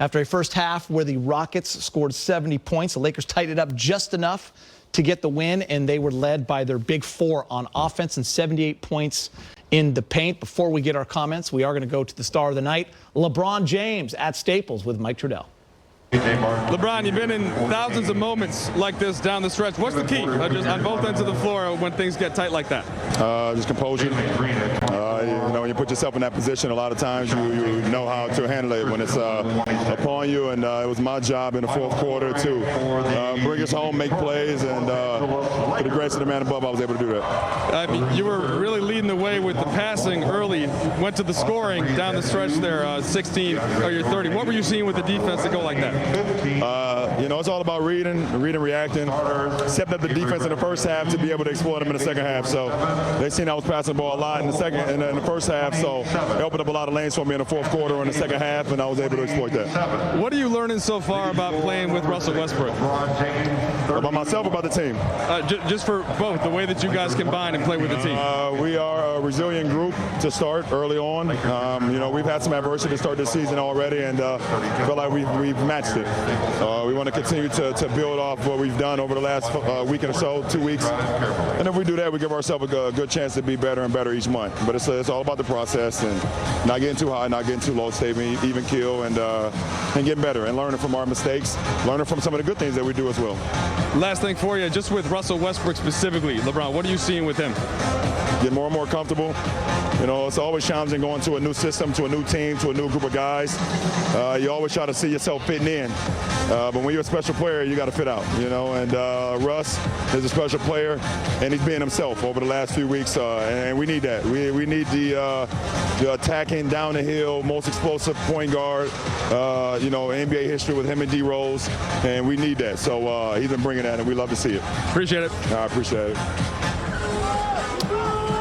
After a first half where the Rockets scored 70 points, the Lakers tightened it up just enough to get the win, and they were led by their big four on offense and 78 points in the paint. Before we get our comments, we are going to go to the star of the night, LeBron James at Staples with Mike Trudell. LeBron, you've been in thousands of moments like this down the stretch. What's the key just on both ends of the floor when things get tight like that? Just composure. When you put yourself in that position, a lot of times you know how to handle it when it's upon you. And it was my job in the fourth quarter to bring us home, make plays, and for the grace of the man above, I was able to do that. You were really leading the way with the passing early. Went to the scoring down the stretch there, 16 or your 30. What were you seeing with the defense to go like that? It's all about reading, reacting. Stepped up the defense in the first half to be able to exploit them in the second half. So they seen I was passing the ball a lot in the first half. So it opened up a lot of lanes for me in the fourth quarter or in the second half, and I was able to exploit that. What are you learning so far about playing with Russell Westbrook? About myself or about the team? Just for both, the way that you guys combine and play with the team. We are a resilient group to start early on. We've had some adversity to start this season already, and feel like we've matched it. We want to continue to build off what we've done over the last week or so, 2 weeks. And if we do that, we give ourselves a good chance to be better and better each month. But it's all about the process and not getting too high, not getting too low, staying even keel, and getting better and learning from our mistakes, learning from some of the good things that we do as well. Last thing for you, just with Russell Westbrook specifically, LeBron, what are you seeing with him? Get more and more comfortable. It's always challenging going to a new system, to a new team, to a new group of guys. You always try to see yourself fitting in. But when you're a special player, you got to fit out, And Russ is a special player, and he's being himself over the last few weeks, and we need that. We need the attacking, down the hill, most explosive point guard, NBA history with him and D Rose, and we need that. So he's been bringing that, and we love to see it. Appreciate it. I appreciate it.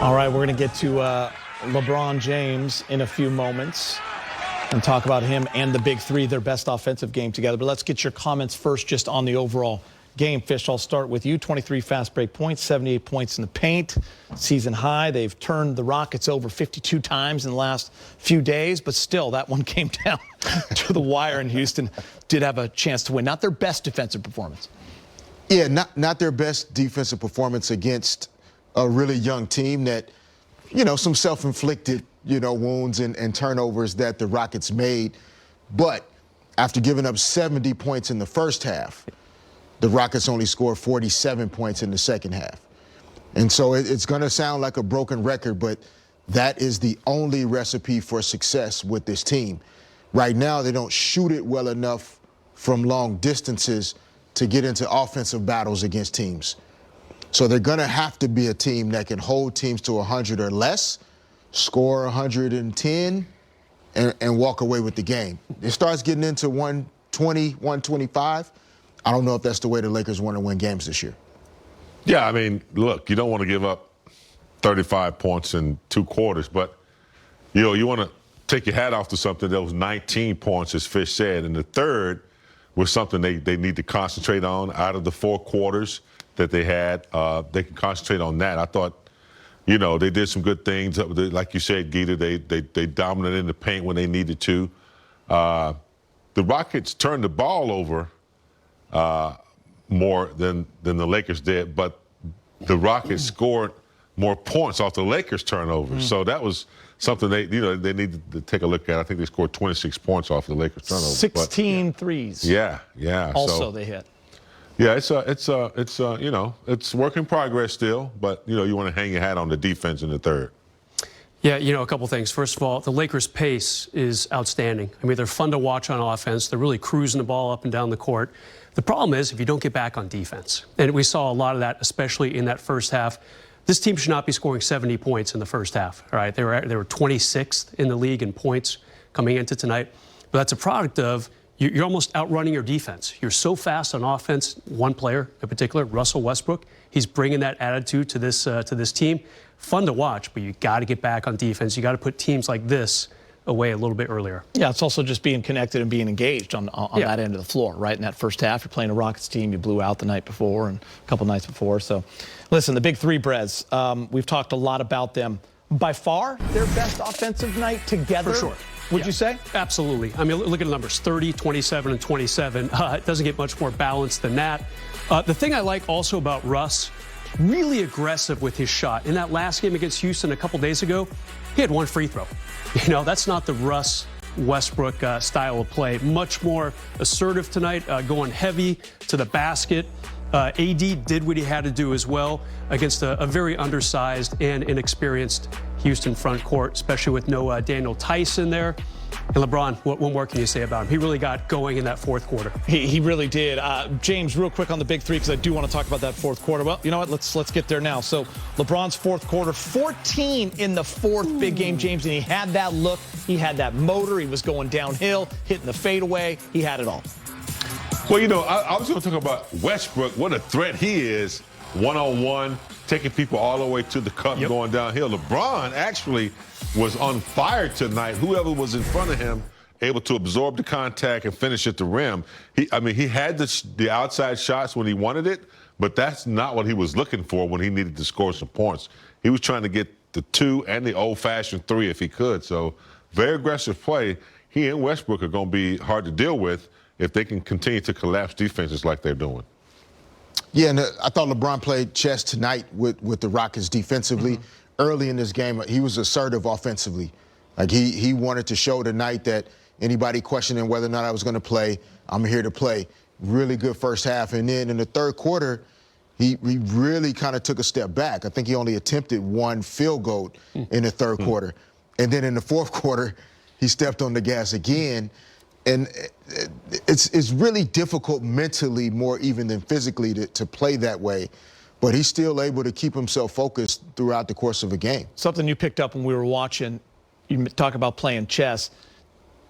All right, we're going to get to LeBron James in a few moments and talk about him and the big three, their best offensive game together. But let's get your comments first just on the overall game. Fish, I'll start with you. 23 fast break points, 78 points in the paint, season high. They've turned the Rockets over 52 times in the last few days, but still that one came down to the wire, and Houston did have a chance to win. Not their best defensive performance. Yeah, not their best defensive performance against a really young team that, some self-inflicted, wounds and turnovers that the Rockets made. But after giving up 70 points in the first half, the Rockets only scored 47 points in the second half. And so it's going to sound like a broken record, but that is the only recipe for success with this team. Right now, they don't shoot it well enough from long distances to get into offensive battles against teams. So they're going to have to be a team that can hold teams to 100 or less, score 110, and walk away with the game. It starts getting into 120, 125. I don't know if that's the way the Lakers want to win games this year. Yeah, look, you don't want to give up 35 points in 2 quarters, but, you want to take your hat off to something that was 19 points, as Fish said, and the third was something they need to concentrate on out of the 4 quarters that they had. They can concentrate on that. I thought, they did some good things. Like you said, Gita, they dominated in the paint when they needed to. The Rockets turned the ball over more than the Lakers did, but the Rockets scored more points off the Lakers' turnovers. So that was something they needed to take a look at. I think they scored 26 points off the Lakers' turnovers. 16 threes. Yeah. Also, they hit. Yeah, it's work in progress still, but you want to hang your hat on the defense in the third. Yeah, a couple things. First of all, the Lakers' pace is outstanding. They're fun to watch on offense. They're really cruising the ball up and down the court. The problem is if you don't get back on defense, and we saw a lot of that, especially in that first half. This team should not be scoring 70 points in the first half. All right, they were 26th in the league in points coming into tonight, but that's a product of you're almost outrunning your defense. You're so fast on offense. One player in particular, Russell Westbrook, he's bringing that attitude to this team. Fun to watch, but you got to get back on defense. You got to put teams like this away a little bit earlier. Yeah, it's also just being connected and being engaged on that end of the floor, right? In that first half, you're playing a Rockets team you blew out the night before and a couple nights before. So, listen, the big three, Brez, we've talked a lot about them. By far, their best offensive night together. For sure. would you say? Absolutely. I mean, look at the numbers, 30, 27, and 27. It doesn't get much more balanced than that. The thing I like also about Russ, really aggressive with his shot. In that last game against Houston a couple days ago, he had one free throw. You know, that's not the Russ Westbrook style of play. Much more assertive tonight, going heavy to the basket. AD did what he had to do as well against a very undersized and inexperienced Houston front court, especially with no Daniel Tice in there. And LeBron, what more can you say about him? He really got going in that fourth quarter. He really did. James, real quick on the big three, because I do want to talk about that fourth quarter. Well, you know what? Let's get there now. So LeBron's fourth quarter, 14 in the fourth big game, James, and he had that look. He had that motor. He was going downhill, hitting the fadeaway. He had it all. Well, you know, I was going to talk about Westbrook, what a threat he is, one-on-one, taking people all the way to the cup and going downhill. LeBron actually was on fire tonight. Whoever was in front of him, able to absorb the contact and finish at the rim. He had the outside shots when he wanted it, but that's not what he was looking for when he needed to score some points. He was trying to get the 2 and the old-fashioned 3 if he could. So very aggressive play. He and Westbrook are going to be hard to deal with if they can continue to collapse defenses like they're doing. Yeah, and I thought LeBron played chess tonight with the Rockets defensively. Early in this game, he was assertive offensively. Like he wanted to show tonight that anybody questioning whether or not I was going to play, I'm here to play. Really good first half. And then in the third quarter, he really kind of took a step back. I think he only attempted 1 field goal in the third quarter. And then in the fourth quarter, he stepped on the gas again. And it's really difficult mentally, more even than physically, to play that way. But he's still able to keep himself focused throughout the course of a game. Something you picked up when we were watching, you talk about playing chess.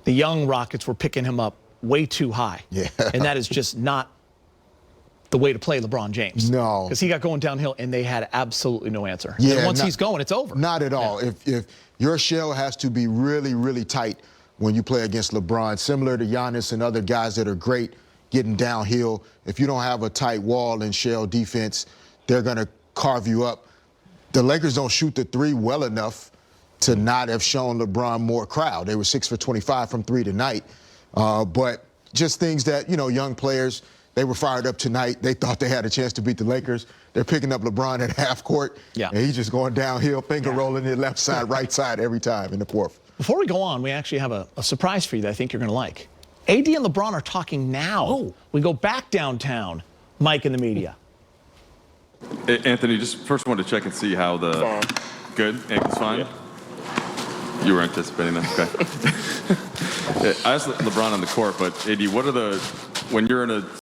The young Rockets were picking him up way too high. Yeah. And that is just not the way to play LeBron James. No. Because he got going downhill, and they had absolutely no answer. Yeah, and once he's going, it's over. Not at all. Yeah. If your shell has to be really, really tight when you play against LeBron, similar to Giannis and other guys that are great getting downhill. If you don't have a tight wall and shell defense, they're going to carve you up. The Lakers don't shoot the 3 well enough to not have shown LeBron more crowd. They were 6 for 25 from 3 tonight. But just things that, you know, young players, they were fired up tonight. They thought they had a chance to beat the Lakers. They're picking up LeBron at half court. Yeah. And he's just going downhill, finger rolling it left side, right side every time in the fourth. Before we go on, we actually have a surprise for you that I think you're going to like. AD and LeBron are talking now. Oh. We go back downtown. Mike in the media. Hey, Anthony, just first wanted to check and see how the... Fine. Good? Ankle's fine? Yeah. You were anticipating that, okay. I asked LeBron on the court, but AD, what are the... When you're in a